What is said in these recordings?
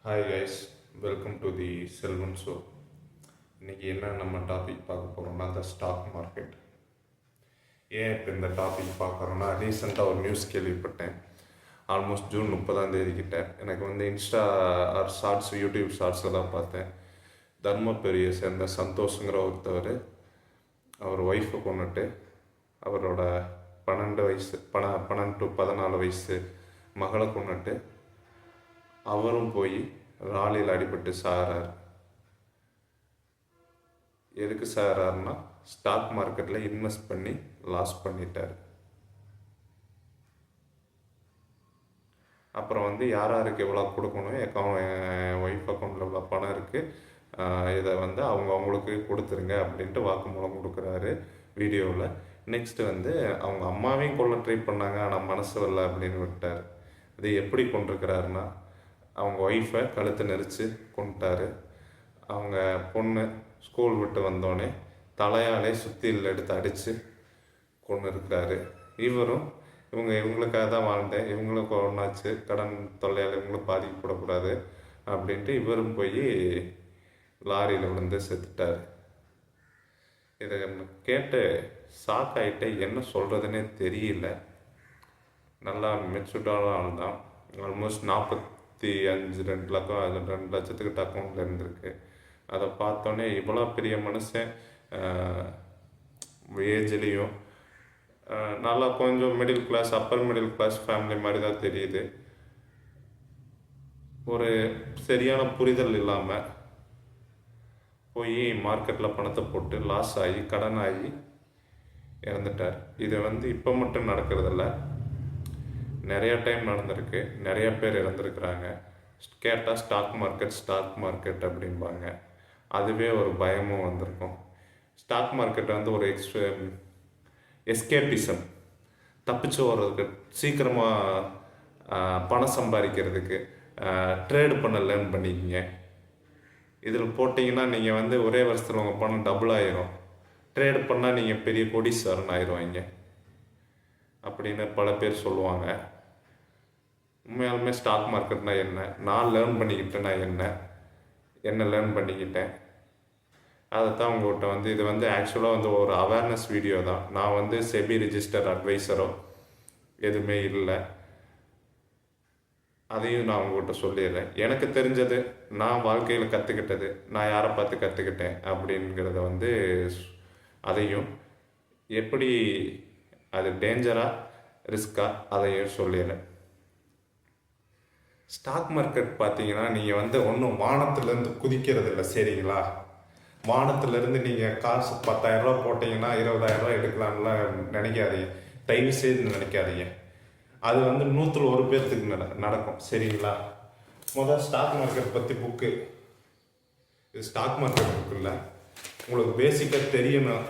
Hi guys, welcome to the Selvan show. இன்றைக்கி என்ன நம்ம டாபிக் பார்க்க போகிறோம்னா த ஸ்டாக் மார்க்கெட். ஏன் இப்போ இந்த டாபிக் பார்க்குறோன்னா, ரீசெண்டாக ஒரு நியூஸ் கேள்விப்பட்டேன். ஆல்மோஸ்ட் ஜூன் 30 கிட்ட எனக்கு இன்ஸ்டா ஆர் ஷார்ட்ஸ், யூடியூப் ஷார்ட்ஸில் தான் பார்த்தேன். தர்மபுரியை சேர்ந்த சந்தோஷங்கிற ஒருத்தவர் அவர் ஒய்ஃபை கொண்டுட்டு அவரோட 12 to 14 வயசு மகளை கொண்டுட்டு அவரும் போய் ராலியில் அடிபட்டு சாகிறார். எதுக்கு சாகிறாருன்னா, ஸ்டாக் மார்க்கெட்டில் இன்வெஸ்ட் பண்ணி லாஸ் பண்ணிட்டார். அப்புறம் யார் யாருக்கு எவ்வளோ கொடுக்கணும், ஒய்ஃப் அக்கௌண்ட்டில் இவ்வளோ பணம் இருக்குது, இதை அவங்களுக்கு கொடுத்துருங்க அப்படின்ட்டு வாக்குமூலம் கொடுக்குறாரு வீடியோவில். நெக்ஸ்ட்டு அவங்க அம்மாவையும் கொல்ல ட்ரை பண்ணாங்க, ஆனால் மனசு வரல அப்படின்னு விட்டார். இது எப்படி கொண்டிருக்கிறாருன்னா, அவங்க ஒய்ஃபை கழுத்தை நெரிச்சு கொண்டுட்டாரு. அவங்க பொண்ணு ஸ்கூல் விட்டு வந்தோடனே தலையாலே சுத்தியில் எடுத்து அடித்து கொண்டு இருக்கிறாரு. இவரும் இவங்களுக்காக தான் வாழ்ந்தேன், இவங்களுக்கு ஒன்றாச்சு, கடன் தொல்லையால் இவங்களும் பாதிக்கப்படக்கூடாது அப்படின்ட்டு இவரும் போய் லாரியில் விழுந்து செத்துட்டார். இதை கேட்டு ஷாக் ஆகிட்டு என்ன சொல்கிறதுனே தெரியல. நல்லா மெச்சூர்டான ஆள் தான். ஆல்மோஸ்ட் 45-2 லட்சத்துக்கிட்ட அக்கௌண்ட்டில் இருந்திருக்கு. அதை பார்த்தோன்னே இவ்வளோ பெரிய மனுஷன் ஏஜ்லேயும் நல்லா கொஞ்சம் middle class, upper middle class family மாதிரி தான் தெரியுது. ஒரு சரியான புரிதல் இல்லாமல் போய் மார்க்கெட்டில் பணத்தை போட்டு லாஸ் ஆகி கடன் ஆகி இறந்துட்டார். இது இப்போ மட்டும் நடக்கிறதில்ல, நிறைய டைம் நடந்திருக்கு. நிறைய பேர் இறந்துருக்குறாங்க. கேட்டால் ஸ்டாக் மார்க்கெட் அப்படிம்பாங்க. அதுவே ஒரு பயமும் வந்திருக்கும். ஸ்டாக் மார்க்கெட் ஒரு எஸ்கேபிசம், தப்பிச்சு வர்றதுக்கு, சீக்கிரமாக பணம் சம்பாதிக்கிறதுக்கு ட்ரேடு பண்ண லேர்ன் பண்ணிக்கிங்க. இதில் போட்டிங்கன்னா நீங்கள் ஒரே வருஷத்தில் உங்கள் பணம் டபுள் ஆயிரும். ட்ரேடு பண்ணால் நீங்கள் பெரிய கோடீஸ்வரன் ஆயிடுவாங்க அப்படின்னு பல பேர் சொல்லுவாங்க. உண்மையாலுமே ஸ்டாக் மார்க்கெட்னா என்ன, நான் லேர்ன் பண்ணிக்கிட்டேன்னா என்ன லேர்ன் பண்ணிக்கிட்டேன், அதை தான் உங்கள்கிட்ட இது ஆக்சுவலாக ஒரு அவேர்னஸ் வீடியோ தான். நான் செபி ரிஜிஸ்டர் அட்வைசரோ எதுவுமே இல்லை. அதையும் நான் உங்கள்கிட்ட சொல்லிடுறேன். எனக்கு தெரிஞ்சது, நான் வாழ்க்கையில் கற்றுக்கிட்டது, நான் யாரை பார்த்து கற்றுக்கிட்டேன் அப்படிங்கிறத அதையும் எப்படி அது டேஞ்சரா ரிஸ்கா அதையும் சொல்லிடுறேன். ஸ்டாக் மார்க்கெட் பார்த்தீங்கன்னா, நீங்கள் ஒன்றும் வானத்துலேருந்து குதிக்கிறது இல்லை, சரிங்களா? வானத்துலேருந்து நீங்கள் காசு 10,000 ரூபா போட்டிங்கன்னா 20,000 ரூபா எடுக்கலாம்லாம் நினைக்காதீங்க, தயவு செய்து நினைக்காதீங்க. அது 100ல் 1 பேர்த்துக்கு நடக்கும், சரிங்களா? முதல் ஸ்டாக் மார்க்கெட் பற்றி புக்கு, இது ஸ்டாக் மார்க்கெட் புக்கு இல்லை, உங்களுக்கு பேசிக்காக தெரியணும்.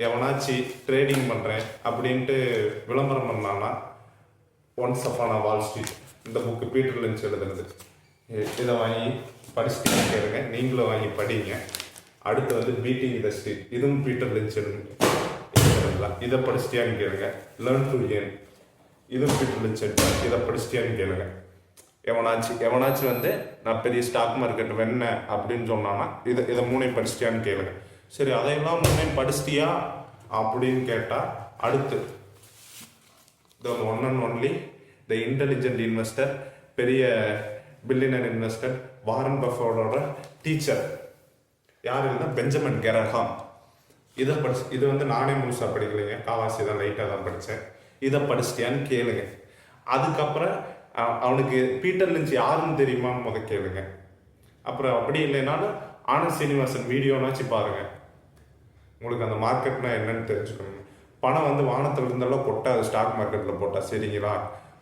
எவனாச்சு ட்ரேடிங் பண்ணுறேன் அப்படின்ட்டு விளம்பரம் பண்ணான்னா, ஒன்ஸ் அப்பான் வால் ஸ்ட்ரீட், இந்த புக்கு பீட்டர் லிஞ்ச் எழுதுனது, இதை வாங்கி படிச்சுட்டு கேளுங்க. நீங்களும் வாங்கி படிங்க. அடுத்து பீட்டிங் த ஸ்ட்ரீட், இதுவும் பீட்டர் லிஞ்ச் எழுதுலாம், இதை படிச்சிட்டியான்னு கேளுங்க. லேர்ன் டு ஏர்ன், இதுவும் பீட்டர் லிஞ்ச் எழுதுலாம், இதை படிச்சிட்டியான்னு கேளுங்க. எவனாச்சு நான் பெரிய ஸ்டாக் மார்க்கெட் வெண்ணேன் அப்படின்னு சொன்னான்னா இதை 3 படிச்சிட்டியான்னு கேளுங்க. சரி, அதையெல்லாம் 3 படிச்சிட்டியா அப்படின்னு கேட்டால் அடுத்து one and only the intelligent investor, பெரிய பில்லியனர் இன்வெஸ்டர் வாரன் பஃபட்டோட டீச்சர் யார் இல்லைன்னா பெஞ்சமின் கிரஹாம். இதை இது நானே முழுசாக படிக்கலைங்க, காவாசி தான் லைட்டாக தான் படித்தேன். இதை படிச்சிட்டியான்னு கேளுங்க. அதுக்கப்புறம் அவனுக்கு பீட்டர் லிஞ்ச் யாருன்னு தெரியுமான்னு கேளுங்க. அப்புறம் அப்படி இல்லைனாலும் ஆனந்த் சீனிவாசன் வீடியோனாச்சு பாருங்கள், உங்களுக்கு அந்த மார்க்கெட்னா என்னன்னு தெரிஞ்சுக்கணும். பணம் வானத்தில் இருந்தாலும் கொட்டாது ஸ்டாக் மார்க்கெட்டில் போட்டால், சரிங்களா?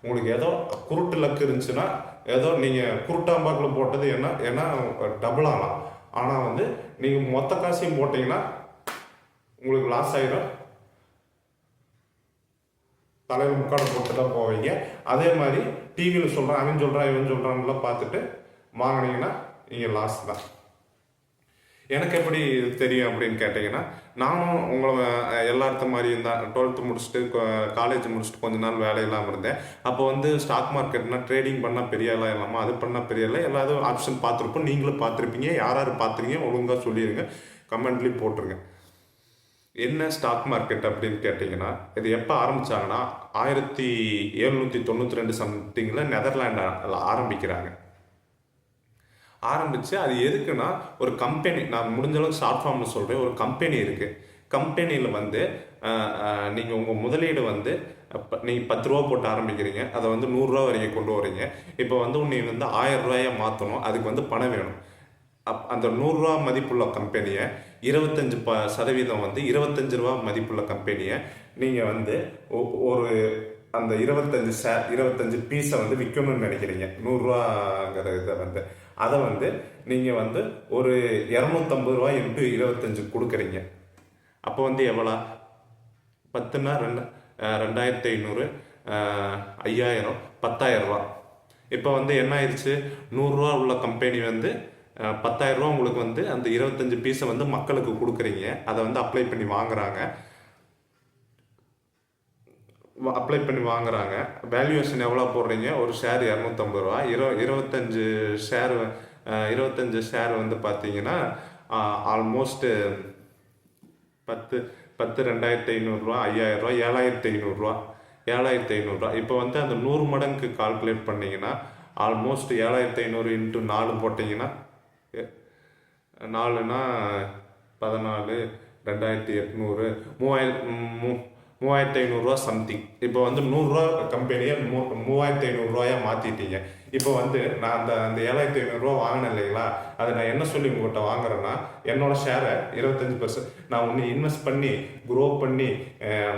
உங்களுக்கு ஏதோ குருட்டு லக்கு இருந்துச்சுன்னா, ஏதோ நீங்கள் குருட்டாம்பாக்கில் போட்டது ஏன்னா டபுள் ஆகலாம். ஆனால் நீங்கள் மொத்த காசையும் போட்டிங்கன்னா உங்களுக்கு லாஸ் ஆகிடும், தலையில் முக்காடு போட்டு தான் போவீங்க. அதே மாதிரி டிவியில் சொல்கிறான், அவன் சொல்கிறான், இவன் சொல்கிறான்லாம் பார்த்துட்டு வாங்கினீங்கன்னா நீங்கள் லாஸ் தான். எனக்கு எப்படி தெரியும் அப்படின்னு கேட்டிங்கன்னா, நானும் உங்களை எல்லாத்த மாதிரியும் தான் 12th முடிச்சுட்டு காலேஜ் முடிச்சுட்டு கொஞ்ச நாள் வேலை இல்லாமல் இருந்தேன். அப்போ வந்து ஸ்டாக் மார்க்கெட்னா ட்ரேடிங் பண்ணால் பெரிய ஆளாக இல்லாமல் அது பண்ணால் பெரிய ஆளாக எல்லாரும் ஆப்ஷன் பார்த்துருப்போம். நீங்களும் பார்த்துருப்பீங்க. யார் யார் பார்த்துருக்கீங்க ஒழுங்காக சொல்லிடுங்க, கமெண்ட்லேயும் போட்டுருங்க. என்ன ஸ்டாக் மார்க்கெட் அப்படின்னு கேட்டிங்கன்னா, இது எப்போ ஆரம்பித்தாங்கன்னா 1792 சம்திங்கில் நெதர்லாண்டில் ஆரம்பிக்கிறாங்க. ஆரம்பித்து அது எதுக்குன்னா, ஒரு கம்பெனி, நான் முடிஞ்ச அளவுக்கு ஷார்ட் ஃபார்மில் சொல்கிறேன், ஒரு கம்பெனி இருக்குது. கம்பெனியில் வந்து நீங்கள் உங்கள் முதலீடு வந்து நீங்கள் 10 ரூபா போட்டு ஆரம்பிக்கிறீங்க, அதை வந்து 100 ரூபா வரைக்கும் கொண்டு வரீங்க. இப்போ வந்து நீ வந்து 1000 ரூபாயை மாற்றணும், அதுக்கு வந்து பணம் வேணும். அந்த 100 ரூபா மதிப்புள்ள கம்பெனியை 25% வந்து 25 ரூபா மதிப்புள்ள கம்பெனியை நீங்கள் வந்து ஒரு அந்த 25 பீஸை வந்து விற்கணும்னு நினைக்கிறீங்க. 100 ரூபாங்கிற இதை வந்து அதை வந்து நீங்கள் வந்து ஒரு 250 ரூபா இன்ட்டு 25 கொடுக்குறீங்க. அப்போ வந்து எவ்வளோ? 10ன்னா 2500, 5000, 10000 ரூபா. இப்போ வந்து என்ன ஆயிடுச்சு, 100 ரூபா உள்ள கம்பெனி வந்து 10000 ரூபா உங்களுக்கு வந்து அந்த 25 பீஸை வந்து மக்களுக்கு கொடுக்குறீங்க. அதை வந்து அப்ளை பண்ணி வாங்குறாங்க. வேல்யூவேஷன் எவ்வளோ போடுறீங்க? ஒரு ஷேர் 250 ரூபா. 25 ஷேர் வந்து பார்த்தீங்கன்னா ஆல்மோஸ்ட் 10 2500 ரூபா, 5000 ரூபா, 7500 ரூபா. 7500 ரூபா. இப்போ வந்து அந்த 100 மடங்கு கால்குலேட் பண்ணிங்கன்னா ஆல்மோஸ்ட் 7500 இன்ட்டு 4 போட்டிங்கன்னா 4னா 14, 2800, 3500 ரூபா சம்திங். இப்போ வந்து 100 ரூபா கம்பெனியை 3500 ரூபாயா மாற்றிட்டீங்க. இப்போ வந்து நான் அந்த 7500 ரூபா வாங்கினேன் இல்லைங்களா, அதை நான் என்ன சொல்லி உங்கள்கிட்ட வாங்குறேன்னா, என்னோட ஷேரை 25% நான் ஒன்று இன்வெஸ்ட் பண்ணி க்ரோ பண்ணி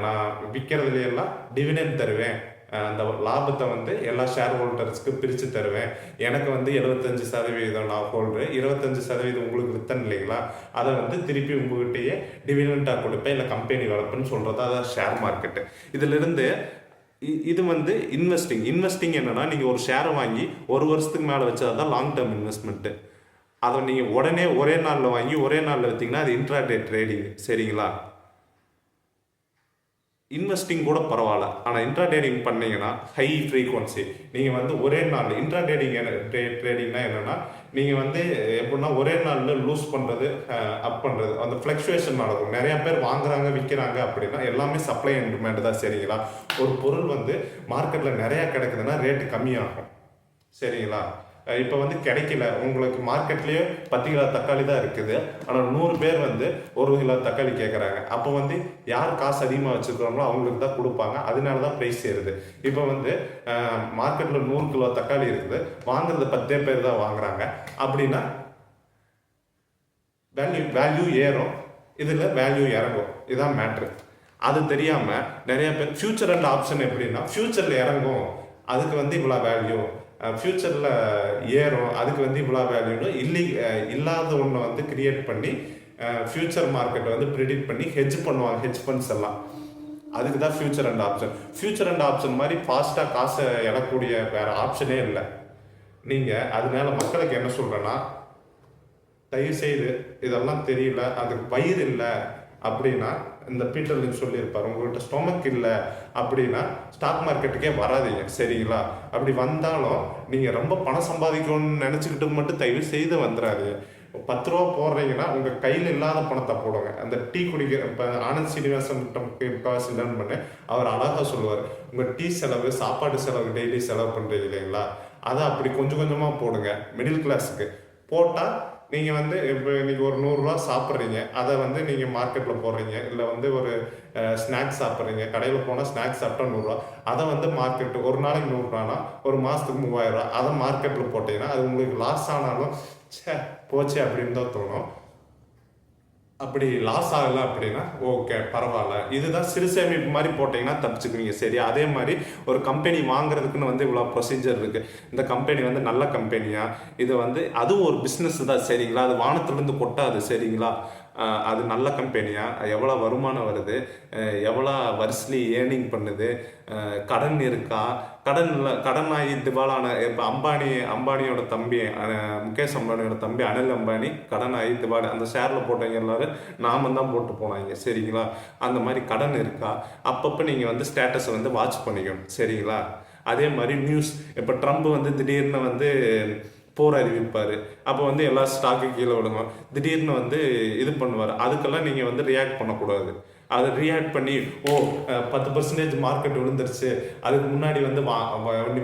நான் விற்கிறதுலையெல்லாம் டிவிடெண்ட் தருவேன். அந்த லாபத்தை வந்து எல்லா ஷேர் ஹோல்டர்ஸ்க்கு பிரித்து தருவேன். எனக்கு வந்து 75% நான் ஹோல்டரு, 25% உங்களுக்கு வித்தன் இல்லைங்களா, அதை வந்து திருப்பி உங்கள்கிட்டயே டிவிடெண்டாக கொடுப்பேன், இல்லை கம்பெனி வளர்ப்புன்னு சொல்கிறது. அதான் ஷேர் மார்க்கெட்டு. இதிலிருந்து இது வந்து இன்வெஸ்டிங் என்னன்னா, நீங்கள் ஒரு ஷேரை வாங்கி ஒரு வருஷத்துக்கு மேலே வச்சா தான் லாங் டேர்ம் இன்வெஸ்ட்மெண்ட்டு. அதை நீங்கள் உடனே ஒரே நாளில் வாங்கி ஒரே நாளில் விற்றீங்கன்னா அது இன்ட்ராடே ட்ரேடிங். சரிங்களா? இன்வெஸ்டிங் கூட பரவாயில்ல, ஆனால் இன்ட்ராடேடிங் பண்ணீங்கன்னா ஹை ஃப்ரீக்வன்சி. நீங்கள் வந்து ஒரே நாள் ட்ரேடிங்னா என்னென்னா, நீங்கள் வந்து எப்படின்னா ஒரே நாளில் லூஸ் பண்ணுறது அப் பண்ணுறது, அந்த ஃப்ளக்சுவேஷன் நடக்கும். நிறையா பேர் வாங்குறாங்க விற்கிறாங்க அப்படின்னா எல்லாமே சப்ளை அண்ட் டிமாண்ட் தான். சரிங்களா? ஒரு பொருள் வந்து மார்க்கெட்டில் நிறையா கிடைக்குதுன்னா ரேட்டு கம்மியாகும். சரிங்களா? இப்போ வந்து கிடைக்கல, உங்களுக்கு மார்க்கெட்லேயே 10 கிலோ தக்காளி தான் இருக்குது, ஆனால் 100 பேர் வந்து 1 கிலோ தக்காளி கேட்குறாங்க. அப்போ வந்து யார் காசு அதிகமாக வச்சுருக்காங்களோ அவங்களுக்கு தான் கொடுப்பாங்க. அதனால தான் ப்ரைஸ் ஏறுது. இப்போ வந்து மார்க்கெட்டில் 100 கிலோ தக்காளி இருக்குது, வாங்குறது 10 பேர் தான் வாங்குறாங்க அப்படின்னா வேல்யூ ஏறும், இதில் வேல்யூ இறங்கும். இதுதான் மேட்ரு. அது தெரியாமல் நிறைய பேர் ஃபியூச்சர் அண்ட் ஆப்ஷன் எப்படின்னா, ஃபியூச்சரில் இறங்கும் அதுக்கு வந்து இவ்வளோ வேல்யூ, ஃப்யூச்சரில் ஏறும் அதுக்கு வந்து இவ்வளோ வேல்யூன்னு இல்லாத ஒன்றை வந்து கிரியேட் பண்ணி ஃப்யூச்சர் மார்க்கெட்டை வந்து ப்ரிடிக்ட் பண்ணி ஹெட்ஜ் பண்ணுவாங்க. ஹெட்ஜ் ஃபண்ட்ஸ் எல்லாம் அதுக்கு தான் future and option. Future and option மாதிரி ஃபாஸ்ட்டாக காசை எழக்கூடிய வேறு ஆப்ஷனே இல்லை. நீங்கள் அதனால மக்களுக்கு என்ன சொல்கிறேன்னா, தயவுசெய்து இதெல்லாம் தெரியல, அதுக்கு வயிறு இல்லை அப்படின்னா, இந்த பீட்டர் லிஞ்ச் சொல்லியிருப்பார், உங்கள்கிட்ட ஸ்டொமக் இல்லை அப்படின்னா ஸ்டாக் மார்க்கெட்டுக்கே வராதிங்க. சரிங்களா? அப்படி வந்தாலும் நீங்கள் ரொம்ப பணம் சம்பாதிக்கணும்னு நினச்சிக்கிட்டு மட்டும் தயவு செய்து வந்துடாதீங்க. 10 ரூபா போடுறீங்கன்னா உங்கள் கையில் இல்லாத பணத்தை போடுங்க. அந்த டீ குடிக்கிற, இப்போ ஆனந்த் சீனிவாசன் முக்கால்வாசி லேர்ன் பண்ணேன், அவர் அழகாக சொல்லுவார், உங்கள் டீ செலவு, சாப்பாடு செலவு டெய்லி செலவு பண்ணுறீங்க இல்லைங்களா, அதை அப்படி கொஞ்சம் கொஞ்சமாக போடுங்க. மிடில் கிளாஸுக்கு போட்டால் நீங்கள் வந்து இப்போ இன்றைக்கி ஒரு 100 ரூபா சாப்பிட்றீங்க, அதை வந்து நீங்கள் மார்க்கெட்டில் போடுறீங்க, இல்லை வந்து ஒரு ஸ்நாக்ஸ் சாப்பிட்றீங்க, கடையில் போனால் ஸ்நாக்ஸ் சாப்பிட்டா 100 ரூபா, அதை வந்து மார்க்கெட்டு ஒரு நாளைக்கு 100 ரூபானா ஒரு மாதத்துக்கு 3000 ரூபா, அதை மார்க்கெட்டில் போட்டிங்கன்னா அது உங்களுக்கு லாஸ் ஆனாலும் போச்சு அப்படின்னு தான் தோணும். அப்படி லாஸ் ஆகலை அப்படின்னா ஓகே பரவாயில்ல, இதுதான் சிறு சேமிப்பு மாதிரி போட்டிங்கன்னா தப்பிச்சுக்குவீங்க. சரி, அதே மாதிரி ஒரு கம்பெனி வாங்குறதுக்குன்னு வந்து இவ்வளோ ப்ரொசீஜர் இருக்குது. இந்த கம்பெனி வந்து நல்ல கம்பெனியா, இது வந்து அதுவும் ஒரு பிஸ்னஸ் தான். சரிங்களா? அது வானத்துலேருந்து கொட்டாது. சரிங்களா? அது நல்ல கம்பெனியா, எவ்வளோ வருமானம் வருது, எவ்வளோ வருஷலி ஏர்னிங் பண்ணுது, கடன் இருக்கா, கடன் ஆகி திவாலான இப்போ அம்பானியோட தம்பி முகேஷ் அம்பானியோட தம்பி அனில் அம்பானி கடன் ஆகி திவாலி, அந்த ஷேரில் போட்டவங்க எல்லாரும் நாம தான் போட்டு போனாங்க சரிங்களா. அந்த மாதிரி கடன் இருக்கா அப்பப்போ நீங்கள் வந்து ஸ்டேட்டஸை வந்து வாட்ச் பண்ணிக்கணும் சரிங்களா. அதே மாதிரி நியூஸ், இப்போ ட்ரம்ப் வந்து திடீர்னு வந்து போர் அறிவிப்பார், அப்போ வந்து எல்லா ஸ்டாக்கு கீழே விடுவோம், திடீர்னு வந்து இது பண்ணுவார், அதுக்கெல்லாம் நீங்கள் வந்து ரியாக்ட் பண்ணக்கூடாது. அதை ரியாக்ட் பண்ணி 10% மார்க்கெட் விழுந்துருச்சு, அதுக்கு முன்னாடி வந்து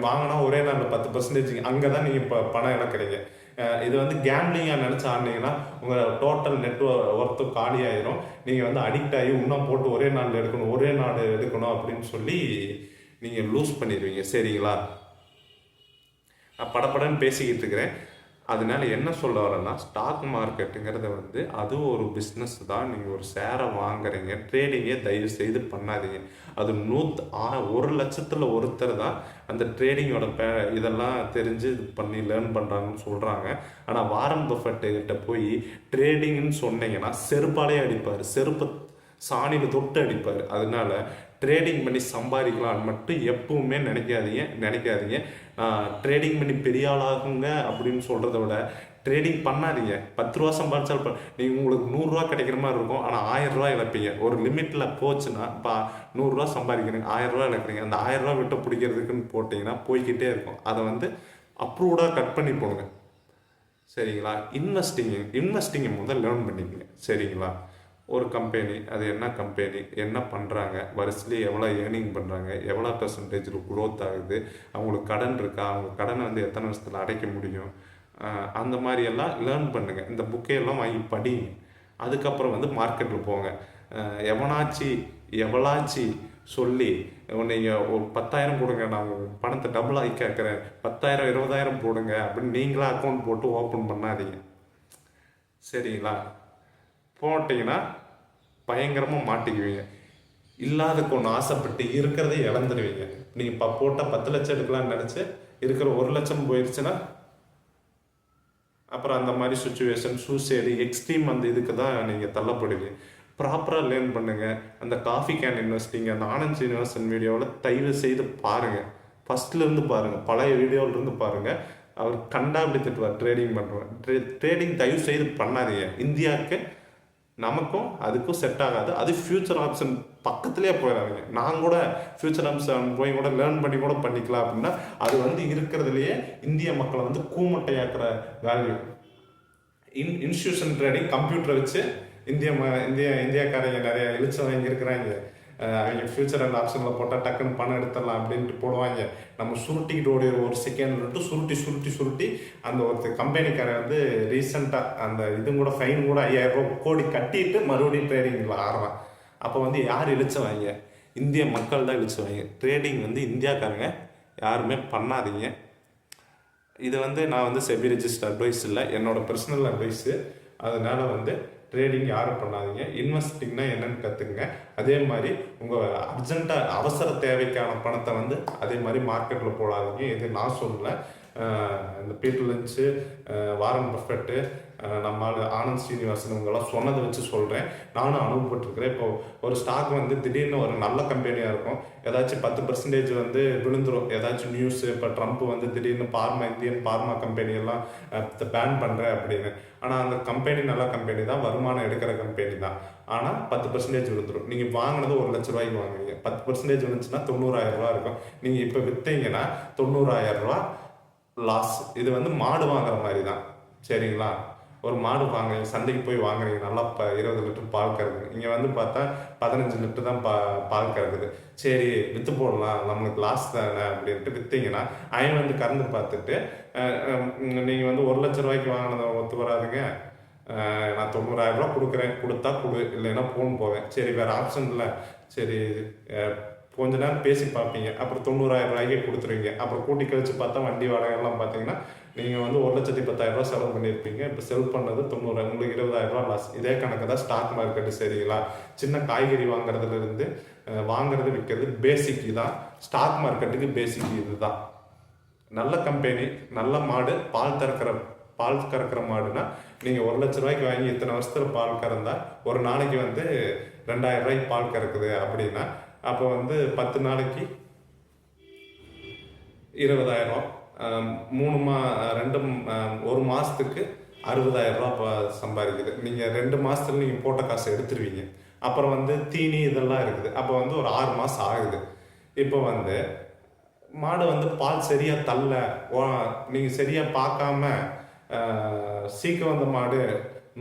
வாங்கினா ஒரே நாளில் 10% அங்கே தான் நீங்கள் இப்போ பணம் இழக்கிறீங்க. இது வந்து கேம்லிங்காக நினச்சி ஆடினீங்கன்னா உங்கள் டோட்டல் நெட் ஒர்த்தும் காலி ஆயிரும். நீங்கள் வந்து அடிக்ட் ஆகி இன்னும் போட்டு ஒரே நாள் எடுக்கணும் அப்படின்னு சொல்லி நீங்கள் லூஸ் பண்ணிடுவீங்க சரிங்களா. நான் படப்படன்னு பேசிக்கிட்டு இருக்கிறேன். அதனால என்ன சொல்ல வரேன்னா, ஸ்டாக் மார்க்கெட்டுங்கிறத வந்து அது ஒரு பிஸ்னஸ் தான். நீங்கள் ஒரு ஷேரை வாங்குறீங்க, ட்ரேடிங்கே தயவு செய்து பண்ணாதீங்க. அது 1,00,000 ஒருத்தர் தான் அந்த ட்ரேடிங்கோட இதெல்லாம் தெரிஞ்சு இது பண்ணி லேர்ன் பண்ணுறாங்கன்னு சொல்கிறாங்க. ஆனால் வாரன் பஃபெட் கிட்ட போய் ட்ரேடிங்னு சொன்னீங்கன்னா செருப்பாலே அடிப்பார், செருப்பை சாணியில் தொட்டு அடிப்பார். அதனால ட்ரேடிங் பண்ணி சம்பாதிக்கலான்னு மட்டும் எப்பவுமே நினைக்காதீங்க. ட்ரேடிங் பண்ணி பெரிய ஆளாகுங்க அப்படின்னு சொல்கிறத விட ட்ரேடிங் பண்ணாதீங்க. 10 ரூபா சம்பாதிச்சாலும் நீங்கள் உங்களுக்கு 100 ரூபா கிடைக்கிற மாதிரி இருக்கும், ஆனால் 1000 ரூபா இழப்பீங்க. ஒரு லிமிட்டில் போச்சுன்னா இப்போ 100 ரூபா சம்பாதிக்கிறீங்க, 1000 ரூபா இழக்கிறீங்க. அந்த 1000 ரூபா விட்டு பிடிக்கிறதுக்குன்னு போட்டிங்கன்னா போய்கிட்டே இருக்கும். அதை வந்து அப்ரூவ்டாக கட் பண்ணி போடுங்க சரிங்களா. இன்வெஸ்டிங்கை முதல்ல லேர்ன் பண்ணிக்கங்க சரிங்களா. ஒரு கம்பெனி, அது என்ன கம்பெனி, என்ன பண்ணுறாங்க, வருஷத்துலேயே எவ்வளோ ஏர்னிங் பண்ணுறாங்க, எவ்வளோ பெர்சன்டேஜில் க்ரோத் ஆகுது, அவங்களுக்கு கடன் இருக்கா, அவங்க கடனை வந்து எத்தனை வருஷத்தில் அடைக்க முடியும், அந்த மாதிரியெல்லாம் லேர்ன் பண்ணுங்கள். இந்த புக்கையெல்லாம் வாங்கி படிங்க. அதுக்கப்புறம் வந்து மார்க்கெட்டில் போங்க. எவ்வளாச்சி சொல்லி நீங்கள் ஒரு 10,000 போடுங்க, நான் பணத்தை டபுள் ஆகி கேட்குறேன், 10,000 20,000 போடுங்க அப்படின்னு நீங்களாக அக்கௌண்ட் போட்டு ஓப்பன் பண்ணாதீங்க சரிங்களா. போட்டிங்கன்னா பயங்கரமாக மாட்டிக்குவீங்க. இல்லாதக்கு ஒன்று ஆசைப்பட்டு இருக்கிறதே இழந்துடுவீங்க. நீங்கள் போட்டால் 10 லட்சம் எடுக்கலாம்னு நினச்சி இருக்கிற 1 லட்சம் போயிடுச்சுன்னா அப்புறம் அந்த மாதிரி சுச்சுவேஷன், சூசைடு, எக்ஸ்ட்ரீம் அந்த இதுக்கு தான் நீங்கள் தள்ளப்படுவீங்க. ப்ராப்பராக லேர்ன் பண்ணுங்கள். அந்த காஃபி கேன் இன்வெஸ்டிங், அந்த ஆனந்த் சீனிவாசன் வீடியோவில் தயவு செய்து பாருங்கள். ஃபஸ்ட்லேருந்து பாருங்கள், பழைய வீடியோவிலேருந்து பாருங்கள். அவர் கண்டா அப்படி திட்டுவார் ட்ரேடிங் பண்ணுவேன். ட்ரேடிங் தயவு செய்து பண்ணாதீங்க. இந்தியாவுக்கு நமக்கும் அதுக்கும் செட் ஆகாது. அது ஃபியூச்சர் ஆப்ஷன் பக்கத்துலேயே போயிடாதீங்க. நான் கூட ஃபியூச்சர் ஆப்ஷன் போய் கூட லேர்ன் பண்ணி கூட பண்ணிக்கலாம் அப்படின்னா அது வந்து இருக்கிறதுலையே இந்திய மக்களை வந்து கூமட்டையாக்குற வேல்யூ. இன்ஸ்டியூஷன் ட்ரேடிங் கம்ப்யூட்டரை வச்சு இந்தியாக்காரங்க நிறைய இழிச்சவங்க இருக்கிறாங்க. அவங்க ஃபியூச்சர் அண்ட் ஆப்ஷனில் போட்டால் டக்குன்னு பணம் எடுத்துடலாம் அப்படின்ட்டு போடுவாங்க. நம்ம சுருட்டிக்கிட்டு ஓடி ஒரு செகண்ட் சுருட்டி அந்த ஒருத்தர் கம்பெனிக்காரன் வந்து ரீசெண்டாக அந்த கூட ஃபைன் கூட 5,000 ரூபா கோடி கட்டிட்டு மறுபடியும் ட்ரேடிங்கில் ஆடுறான். அப்போ வந்து யார் இழிச்சவாங்க? இந்திய மக்கள் தான் இழிச்சவாங்க. ட்ரேடிங் வந்து இந்தியாக்காரங்க யாருமே பண்ணாதீங்க. இது வந்து நான் வந்து செபி ரெஜிஸ்டர் அட்வைஸ் இல்லை, என்னோட பர்சனல் அட்வைஸு. அதனால வந்து ட்ரேடிங் யாரும் பண்ணாதீங்க. இன்வெஸ்டிங்னா என்னன்னு கற்றுக்குங்க. அதே மாதிரி உங்கள் அர்ஜென்ட்டாக அவசர தேவைக்கான பணத்தை வந்து அதே மாதிரி மார்க்கெட்டில் போடாதீங்க. இது நான் சொல்லலை, இந்த பீட்டர் லிஞ்ச், வாரன் பஃபெட்டு, நம்ம ஆனந்த் ஸ்ரீனிவாசன் இவங்கெல்லாம் சொன்னதை வச்சு சொல்கிறேன். நானும் அனுபவப்பட்டிருக்கிறேன். இப்போ ஒரு ஸ்டாக் வந்து திடீர்னு ஒரு நல்ல கம்பெனியாக இருக்கும், ஏதாச்சும் 10% வந்து விழுந்துடும். ஏதாச்சும் நியூஸு, இப்போ ட்ரம்ப் வந்து திடீர்னு இந்தியன் பார்மா கம்பெனியெல்லாம் பேன் பண்ணுறேன் அப்படின்னு. ஆனால் அந்த கம்பெனி நல்ல கம்பெனி தான், வருமானம் எடுக்கிற கம்பெனி தான். ஆனால் 10% விழுந்துடும். நீங்கள் வாங்கினது 1,00,000 ரூபாய்க்கு வாங்குவீங்க, 10% விழுந்துச்சுன்னா 90,000 ரூபா இருக்கும். நீங்கள் இப்போ விற்றீங்கன்னா 90,000 ரூபா லாஸ். இது வந்து மாடு வாங்குற மாதிரி தான் சரிங்களா. ஒரு மாடு சந்தைக்கு போய் வாங்குறீங்க, நல்லா 20 லிட்டர் பால் கறக்குது. இங்கே வந்து பார்த்தா 15 லிட்டர் தான் பால் கறக்குது. சரி விற்று போடலாம், நம்மளுக்கு லாஸ் தானே அப்படின்ட்டு விற்றீங்கன்னா அவன் வந்து கறந்து பார்த்துட்டு நீங்கள் வந்து 1,00,000 ரூபாய்க்கு வாங்கினதை ஒத்து வராதுங்க, நான் 90,000 ரூபா கொடுக்குறேன், கொடுத்தா கொடு, இல்லைன்னா போவேன். சரி வேறு ஆப்ஷன் இல்லை, சரி கொஞ்ச நேரம் பேசி பார்ப்பீங்க, அப்புறம் 90,000 ரூபாய்க்கே கொடுத்துருவீங்க. அப்புறம் கூட்டி கழிச்சு பார்த்தா வண்டி வாடகைலாம் பார்த்தீங்கன்னா நீங்கள் வந்து 1,10,000 ரூபா செலவு பண்ணியிருப்பீங்க. இப்போ செலவு பண்ணது 90,000, உங்களுக்கு 20,000 ரூபா லாஸ். இதே கணக்கு தான் ஸ்டாக் மார்க்கெட்டு சரிங்களா. சின்ன காய்கறி வாங்குறதுலேருந்து வாங்குறது விற்கிறது பேசிக் தான். ஸ்டாக் மார்க்கெட்டுக்கு பேசிக் இது தான். நல்ல கம்பெனி, நல்ல மாடு, பால் கறக்கிற மாடுனா நீங்கள் 1,00,000 ரூபாய்க்கு வாங்கி இத்தனை வருஷத்தில் பால் கறந்தா ஒரு நாளைக்கு வந்து 2,000 ரூபாய்க்கு பால் கறக்குது அப்படின்னா அப்போ வந்து 10 நாளைக்கு 20,000. 1 மாதத்துக்கு 60,000 ரூபா சம்பாதிக்குது. நீங்கள் 2 மாதத்துல நீங்கள் போட்ட காசை எடுத்துருவீங்க. அப்புறம் வந்து தீனி இதெல்லாம் இருக்குது. அப்போ வந்து ஒரு 6 மாதம் ஆகுது. இப்போ வந்து மாடு வந்து பால் சரியாக தள்ள, நீங்கள் சரியாக பார்க்காம சீக்கிரம் வந்த மாடு,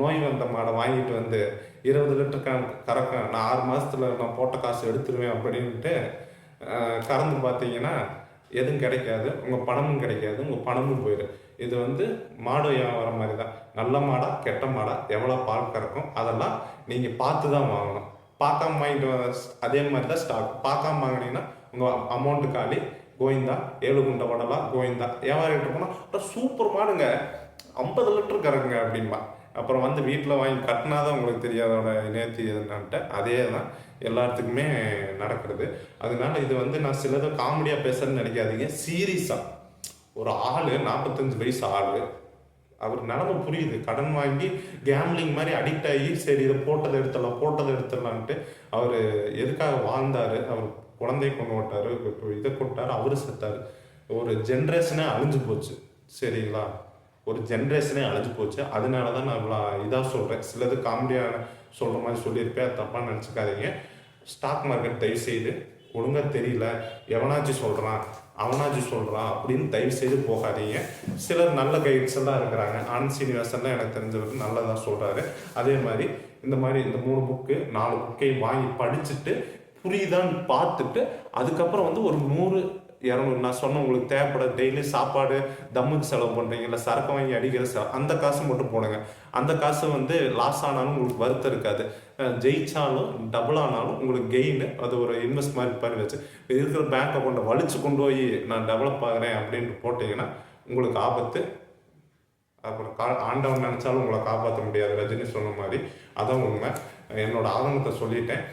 நோய் வந்த மாடை வாங்கிட்டு வந்து 20 லிட்டர் கறக்கும், நான் 6 மாதத்துல நான் போட்ட காசு எடுத்துருவேன் அப்படின்ட்டு கறந்து பார்த்தீங்கன்னா எதுவும் கிடைக்காது. உங்கள் பணமும் கிடைக்காது, உங்கள் பணமும் போயிடும். இது வந்து மாடு வியாபாரம் மாதிரி தான். நல்ல மாடா கெட்ட மாடா எவ்வளோ பால் கறக்கும் அதெல்லாம் நீங்கள் பார்த்து தான் வாங்கணும். பார்க்காம வாங்கிட்டு அதே மாதிரி தான் ஸ்டாக். பார்க்காம வாங்கினீங்கன்னா உங்கள் அமௌண்ட்டு காலி, கோவிந்தா. 7 குண்டை வடலாம் கோவிந்தா. வியாபாரிகிட்ட போனால் சூப்பர் மாடுங்க, 50 லிட்டர் கறக்குங்க அப்படின்பா. அப்புறம் வந்து வீட்டில் வாங்கி கட்டினா தான் உங்களுக்கு தெரியாதோட நேர்த்தி எதுனான்ட்டு. அதே தான் எல்லாத்துக்குமே நடக்கிறது. அதனால இது வந்து நான் சிலதை காமெடியாக பேசுறேன்னு நினைக்காதீங்க. சீரியஸாக ஒரு ஆள் 45 வயசு ஆள், அவர் நிலமை புரியுது. கடன் வாங்கி கேம்லிங் மாதிரி அடிக்ட் ஆகி சரி இதை போட்டதை எடுத்துடலான்ட்டு அவர் எதுக்காக வாழ்ந்தார்? அவர் குழந்தைய கொண்டு விட்டார், இதை கொண்டார், அவரு செத்தார். ஒரு ஜென்ரேஷனே அழிஞ்சு போச்சு. சரிங்களா? ஒரு ஜென்ரேஷனே அழிஞ்சு போச்சு. அதனால தான் நான் இவ்வளோ இதாக சொல்கிறேன். சிலது காமெடியான சொல்கிற மாதிரி சொல்லியிருப்பேன், தப்பாக நினச்சிக்காதீங்க. ஸ்டாக் மார்க்கெட் தயவு செய்து ஒழுங்காக தெரியல, எவனாச்சும் சொல்கிறான் அவனாச்சும் சொல்கிறான் அப்படின்னு தயவு செய்து போகாதீங்க. சிலர் நல்ல கைட்ஸ் எல்லாம் இருக்கிறாங்க. ஆனந்த் சீனிவாசன் எனக்கு தெரிஞ்சவருக்கு நல்லதாக சொல்கிறாரு. அதே மாதிரி இந்த 3 புக்கு 4 புக்கையும் வாங்கி படிச்சுட்டு புரியுதான்னு பார்த்துட்டு அதுக்கப்புறம் வந்து ஒரு 100-200 நான் சொன்ன உங்களுக்கு தேவைப்பட டெய்லி சாப்பாடு தம்முக்கு செலவு பண்ணுறீங்க, இல்லை சரக்கு வாங்கி அடிக்கிற அந்த காசு மட்டும் போடுங்க. அந்த காசு வந்து லாஸ் ஆனாலும் உங்களுக்கு வருத்தம் இருக்காது, ஜெயிச்சாலும் டபுள் ஆனாலும் உங்களுக்கு கெயின். அது ஒரு இன்வெஸ்ட் மாதிரி வச்சு இருக்கிற பேங்க் அக்கௌண்ட்டை வலிச்சு கொண்டு போய் நான் டெவலப் ஆகிறேன் அப்படின்ட்டு போட்டிங்கன்னா உங்களுக்கு ஆபத்து. அப்புறம் ஆண்டவன் நினச்சாலும் உங்களை காப்பாற்ற முடியாது, ரஜினி சொன்ன மாதிரி. அதான் உண்மை. என்னோட ஆதங்கத்தை சொல்லிட்டேன்.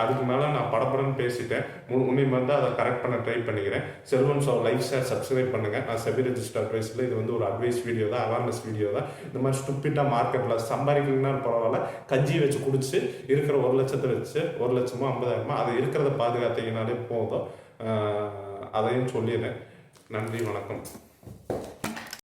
அதுக்கு மேலே நான் படப்படன்னு பேசிட்டேன். உண்மையை வந்து அதை கரெக்ட் பண்ண ட்ரை பண்ணிக்கிறேன். Selvan show like share subscribe பண்ணுங்கள். நான் செபி ரெஜிஸ்டர் அட்வைஸில் இது வந்து ஒரு அட்வைஸ் வீடியோ தான், அவேர்னஸ் வீடியோ தான். இந்த மாதிரி ஸ்டூப்பிட்டாக மார்க்கெட்டில் சம்பாதிக்கலன்னா பரவாயில்ல, கஞ்சி வச்சு குடிச்சு இருக்கிற 1 லட்சத்தை வச்சு 1 லட்சமோ 50,000மோ அதை இருக்கிறத பாதுகாத்தீங்கனாலே போதும். அதையும் சொல்லிடுறேன். நன்றி, வணக்கம்.